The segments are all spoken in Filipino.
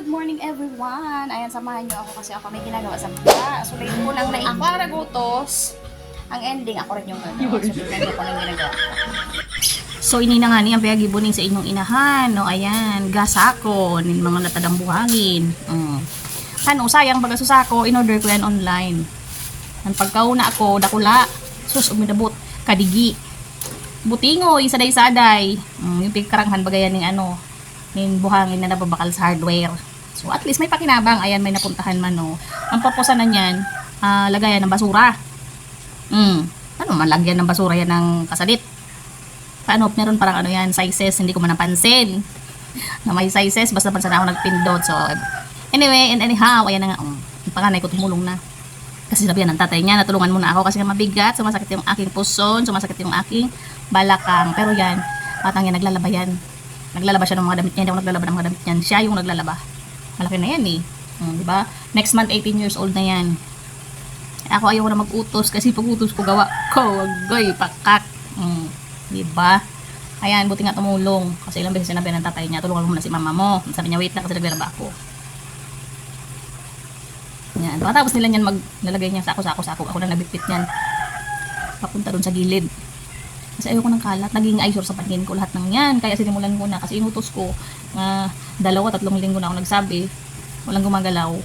good morning everyone. Ayan, samahan nyo ako kasi ako may ginagawa sa mga. So, later ko lang na ako ang nagutos. Ang ending, ako rin yung gagawa. So, tingnan ko ng ginagawa ko. So, ini na nga ni ang payagibunin sa inyong inahan. No, ayan, gasako, nin mga natadang buhangin. Ano, sayang pag susako, in-order ko yan online. Ang pagkauna ako, dakula, sus, umidabot, kadigi. Butingoy, saday-saday. Yung pigkaranghan bagayan ng ano, ng buhangin na nababakal sa hardware. So, at least may pakinabang. Ayan, may napuntahan man, no. Ang papusa na yan, lagayan ng basura. Ano, malagyan ng basura yan ng kasalit. Paano, meron parang ano yan, sizes, hindi ko man napansin. Na may sizes, basta pansan ako nagpindot. So, anyway, and anyhow, ayan na nga, yung panganay ko tumulong na. Kasi sabihan ng tatay niya, natulungan muna ako kasi nga mabigat, sumasakit yung aking puson, sumasakit yung aking balakang. Pero yan, patang yan, naglalaba yan. Naglalaba siya ng mga damit niya, hindi ako naglalaba ng mga damit niyan. Siya yung naglalaba. Malaki na yan eh. Diba? Next month, 18 years old na yan. Ako ayaw na mag-utos kasi pag utos ko gawa ko, agoy, pakak. Diba? Ayan, buti nga tumulong. Kasi ilang beses sinabi ng tatay niya, tulungan mo muna si mama mo. Sabi niya, wait lang kasi naglalaba ako. Yan. Pagkatapos nila niyan maglalagay niya sa ako. Ako na nabitbit niyan. Papunta doon sa gilid. Kasi ayoko ng kalat. Naging eyesore sa paningin ko lahat ng yan. Kaya sinimulan ko na. Kasi inutos ko na 2-3 linggo na ako nagsabi. Walang gumagalaw.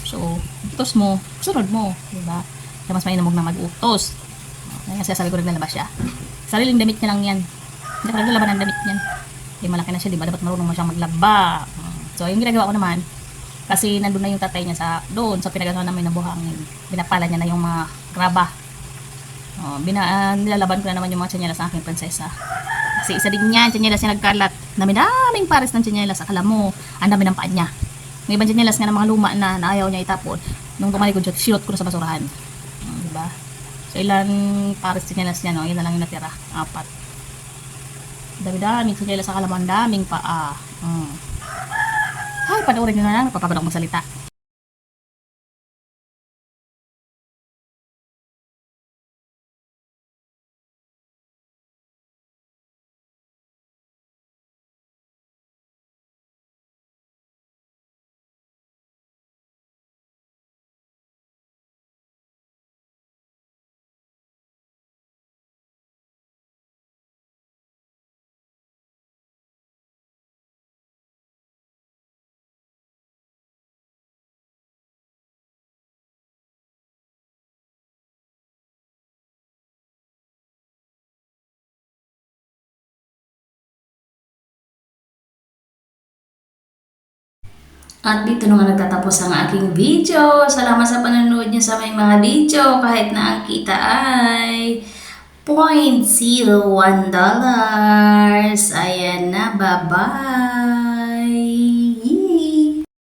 So, utos mo. Sunod mo. Diba? Kaya mas mainamog na mag-utos. Kaya sabi ko naglalaba siya. Sariling damit niya lang yan. Hindi ko naglalaba ng damit niyan. Eh, malaki na siya. Diba? Dapat marunong mo siyang maglaba. So, yung ginagawa ko naman, kasi nandun na yung tatay niya doon sa pinagagawa namin ng buhangin. Binapala niya na yung mga graba. Nilalaban ko na naman yung mga tsanyelas ng aking prinsesa. Kasi isa din yan, tsanyelas niya nagkalat. Daming pares ng tsanyelas. Akala mo, ang dami ng paa niya. May ibang tsanyelas nga ng mga luma na ayaw niya itapon. Nung tumalikod siya, silot ko na sa basurahan. Diba? So ilan pares tsanyelas niya, no? Yun na lang yung natira. 4. Daming tsanyelas. Akala mo, ang daming paa. Ay, panoorin nyo na lang. Napapapadok magsalita. At dito na nga nagtatapos ang aking video. Salamat sa panonood niyo sa aking mga video. Kahit na ang kita ay $0.01. Ayan na, bye-bye!